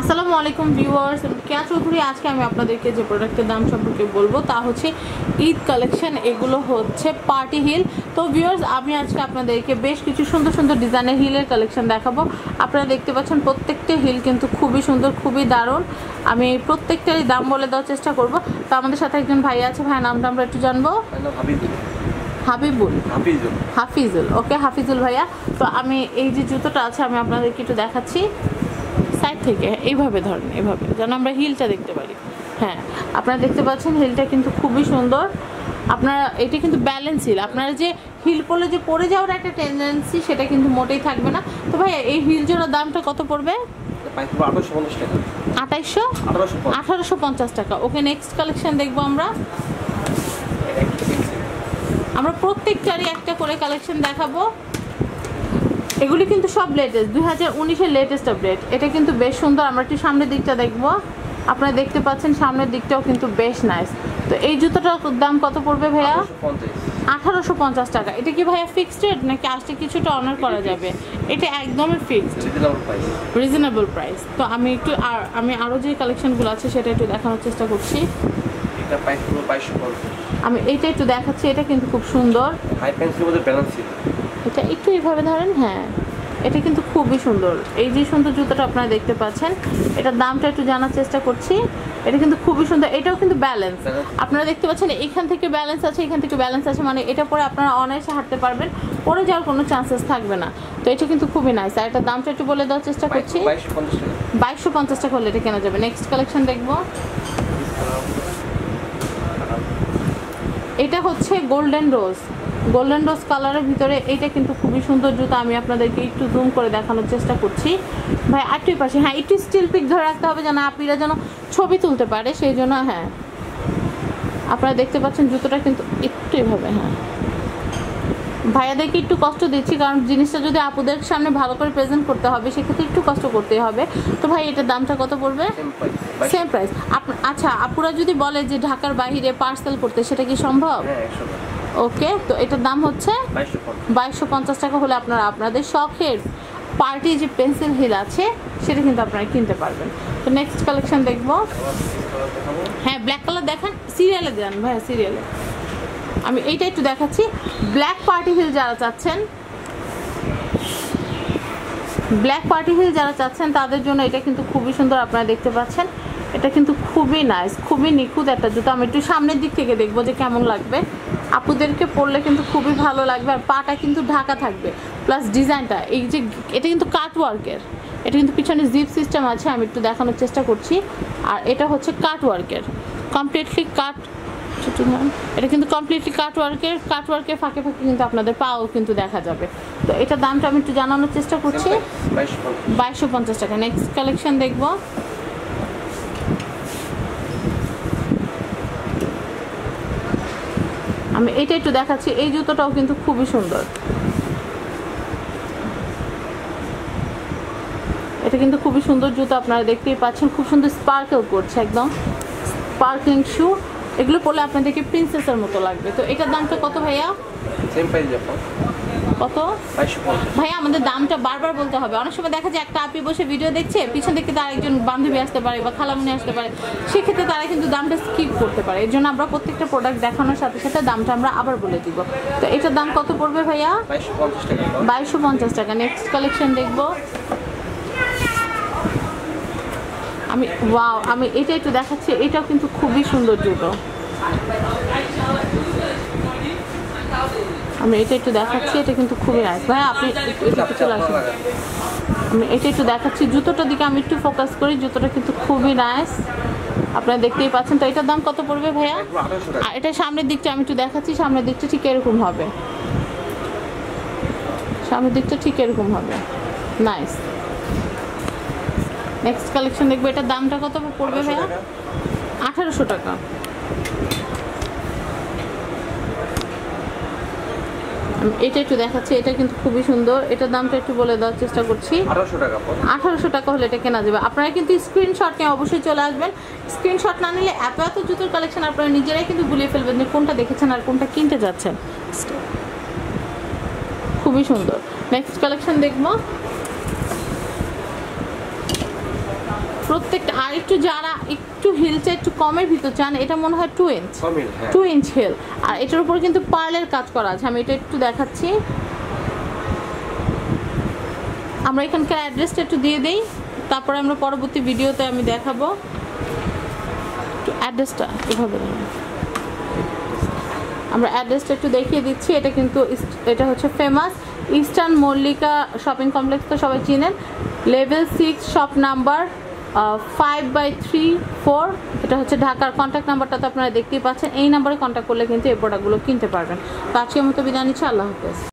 আসসালামু আলাইকুম ভিউয়ার্স, কেয়া চৌধুরী। আজকে আমি আপনাদেরকে যে প্রোডাক্টের দাম সম্পর্কে বলবো তা হচ্ছে ঈদ কালেকশন। এগুলো হচ্ছে পার্টি হিল। তো ভিউয়ার্স, আমি আজকে আপনাদেরকে বেশ কিছু সুন্দর সুন্দর ডিজাইনের হিলের কালেকশন দেখাবো। আপনারা দেখতে পাচ্ছেন প্রত্যেকটা হিল কিন্তু খুবই সুন্দর, খুবই দারুণ। আমি প্রত্যেকটারই দাম বলে দেওয়ার চেষ্টা করব। তো আমাদের সাথে একজন ভাই আছে, ভাইয়ের নামটা আমরা একটু জানবো। হাফিজুল। ওকে হাফিজুল ভাইয়া। তো আমি এই যে জুতোটা আছে আমি আপনাদেরকে একটু দেখাচ্ছি সাইড থেকে। এইভাবে ধরেন, এইভাবে যেন আমরা হিলটা দেখতে পারি। হ্যাঁ, আপনারা দেখতে পাচ্ছেন হিলটা কিন্তু খুবই সুন্দর। আপনারা এটা কিন্তু ব্যালেন্স হিল। আপনারা যে হিল পরলে যে পরে যাওয়ার একটা টেন্ডেন্সি সেটা কিন্তু মোটেই থাকবে না। তো ভাইয়া এই হিল জোড়ার দামটা কত পড়বে? 1850 টাকা। ওকে, নেক্সট কালেকশন দেখবো আমরা প্রত্যেকটারই একটা করে কালেকশন দেখাবো। এগুলি কিন্তু সব লেটেস্ট, 2019-এর লেটেস্ট আপডেট। এটা কিন্তু বেশ সুন্দর। আমরা একটু সামনের দিকটা দেখবো। আপনারা দেখতে পাচ্ছেন সামনের দিকটাও কিন্তু বেশ নাইস। তো এই জুতোটার দাম কত পড়বে ভাইয়া? 1850 টাকা। এটা কি ভাইয়া ফিক্সড রেট নাকি আসতে কিছুটা অনার করা যাবে? এটা একদমই ফিক্সড, রিজনেবল প্রাইস। তো আমি একটু আমি আরও যে কালেকশনগুলো আছে সেটা একটু দেখানোর চেষ্টা করছি। আমি এইটা একটু দেখাচ্ছি। এটা কিন্তু খুব সুন্দর। এটা একটু এইভাবে ধরেন। হ্যাঁ, এটা কিন্তু খুবই সুন্দর। এই যে সুন্দর জুতোটা আপনারা দেখতে পাচ্ছেন, এটার দামটা একটু জানার চেষ্টা করছি। এটা কিন্তু খুবই সুন্দর। এটাও কিন্তু ব্যালেন্স। আপনারা দেখতে পাচ্ছেন এখান থেকে ব্যালেন্স আছে, এখান থেকে ব্যালেন্স আছে, মানে এটা পরে আপনারা অনায়াসে হাঁটতে পারবেন, পরে যাওয়ার কোনো চান্সেস থাকবে না। তো এটা কিন্তু খুবই নাইস। আর এটার দামটা একটু বলে দেওয়ার চেষ্টা করছি। 2250 টাকা হলে এটা কেনা যাবে। নেক্সট কালেকশন দেখবো। এটা হচ্ছে গোল্ডেন রোজ কালারের ভিতরে। এটা কিন্তু খুবই সুন্দর জুতো। আমি আপনাদেরকে একটু জুম করে দেখানোর চেষ্টা করছি। ভাই আরেকটু পাশে। হ্যাঁ, একটু স্টিল পিক ধরে রাখতে হবে যেন আপনারা যেন ছবি তুলতে পারে, সেই জন্য। হ্যাঁ, আপনারা দেখতে পাচ্ছেন জুতোটা কিন্তু একটু এভাবে। হ্যাঁ, ভাইয়াদেরকে একটু কষ্ট দিচ্ছি কারণ জিনিসটা যদি আপুদের সামনে ভালো করে প্রেজেন্ট করতে হবে সেক্ষেত্রে একটু কষ্ট করতেই হবে। তো ভাই এটার দামটা কত পড়বে? Same price. আচ্ছা, আপুরা যদি বলে যে ঢাকার বাইরে পার্সেল করতে, সেটা কি সম্ভব? ওকে, তো এটার দাম হচ্ছে 2250 টাকা হলে আপনারা আপনাদের শখের পার্টি যে পেন্সিল হিল আছে সেটা কিন্তু আপনারা কিনতে পারবেন। তো নেক্সট কালেকশন দেখবো। হ্যাঁ, ব্ল্যাক কালার দেখান। সিরিয়ালে দেন ভাইয়া, সিরিয়ালে। আমি এইটা একটু দেখাচ্ছি। ব্ল্যাক পার্টি হিল যারা চাচ্ছেন তাদের জন্য এটা কিন্তু খুবই সুন্দর। আপনারা দেখতে পাচ্ছেন এটা কিন্তু খুবই নাইস, খুবই নিখুঁত একটা জুতো। আমি একটু সামনের দিক থেকে দেখবো যে কেমন লাগবে। আপুদেরকে পরলে কিন্তু খুবই ভালো লাগবে। আর পাটা কিন্তু ঢাকা থাকবে, প্লাস ডিজাইনটা এই যে এটা কিন্তু কাট ওয়ার্কের। এটা কিন্তু পিছনে জিপ সিস্টেম আছে, আমি একটু দেখানোর চেষ্টা করছি। আর এটা হচ্ছে কাট ওয়ার্কের, কমপ্লিটলি কাট। এটা কিন্তু কমপ্লিটলি কাট ওয়ার্কের ফাঁকে ফাঁকে কিন্তু আপনাদের পাও কিন্তু দেখা যাবে। তো এটার দামটা আমি একটু জানানোর চেষ্টা করছি। 2250 টাকা। নেক্সট কালেকশন দেখবো। আমি এটা একটু দেখাচ্ছি। এই জুতোটাও কিন্তু খুবই সুন্দর। এটা কিন্তু খুবই সুন্দর জুতো। আপনারা দেখতেই পাচ্ছেন খুব সুন্দর স্পার্কেল করছে, একদম স্পার্কলিং শু। এগুলো পরলে আপনাদেরকে প্রিন্সেসের মতো লাগবে। তো এটার দামটা কত ভাইয়া? কত ভাইয়া? আমাদের দামটা বারবার বলতে হবে। অনেক সময় দেখা যায় একটা আপি বসে ভিডিও দেখছে, পিছন থেকে তার একজন বান্ধবী আসতে পারে বা খালামুনি আসতে পারে, সেক্ষেত্রে তারা কিন্তু দামটা স্কিপ করতে পারে। এর জন্য আমরা প্রত্যেকটা প্রোডাক্ট দেখানোর সাথে সাথে দামটা আমরা আবার বলে দিব। তো এটার দাম কত পড়বে ভাইয়া? 2250 টাকা। নেক্সট কালেকশন দেখবো। আমি এটা একটু দেখাচ্ছি। এটাও কিন্তু খুবই সুন্দর জুতো। আমি এটা একটু দেখাচ্ছি। এটা কিন্তু খুবই নাইস। ভাই আপনি চলে আসুন। আমি এটা একটু দেখাচ্ছি। জুতোটার দিকে আমি একটু ফোকাস করি। জুতোটা কিন্তু খুবই নাইস, আপনারা দেখতেই পাচ্ছেন। তো এটার দাম কত পড়বে ভাইয়া? আর এটা সামনের দিকটা আমি একটু দেখাচ্ছি। সামনের দিকটা ঠিক এরকম হবে। নাইস। নেক্সট কালেকশন দেখবো। এটার দামটা কত পড়বে ভাইয়া? 1800 টাকা। এটা একটু দেখাচ্ছি। এটা কিন্তু খুবই সুন্দর। এটার দামটা একটু বলে দেওয়ার চেষ্টা করছি। 1800 টাকা হলে এটা কেনা যাবে। আপনারা কিন্তু স্ক্রিনশট নিয়ে অবশ্যই চলে আসবেন। স্ক্রিনশট না নিলে এত জুতোর কালেকশন আপনারা নিজেরাই কিন্তু গুলিয়ে ফেলবেন যে কোনটা দেখেছেন আর কোনটা কিনতে যাচ্ছেন। খুবই সুন্দর। নেক্সট কালেকশন দেখবো। প্রত্যেকটা। আর একটু যারা একটু হিলটা একটু কমের ভিতর চান, এটা মনে হয় 2 ইঞ্চ, 2 ইঞ্চ হিল। আর এটার উপর কিন্তু পার্লের কাজ করা আছে। আমি এটা একটু দেখাচ্ছি। আমরা এখানকার অ্যাড্রেসটা একটু দিয়ে দেই, তারপরে আমরা পরবর্তী ভিডিওতে আমি দেখাবো। অ্যাড্রেসটা এভাবে আমরা অ্যাড্রেসটা একটু দেখিয়ে দিচ্ছি। এটা কিন্তু এটা হচ্ছে famous eastern Mallika shopping complex, তো সবাই চিনেন। লেভেল 6 শপ নাম্বার 5/3-4, এটা হচ্ছে ঢাকার। কন্ট্যাক্ট নাম্বারটা তো আপনারা দেখতেই পাচ্ছেন, এই নাম্বারে কন্ট্যাক্ট করলে কিন্তু এই প্রোডাক্টগুলো কিনতে পারবেন। তো আজকের মতো বিদায় নিচ্ছি, আল্লাহ হাফেজ।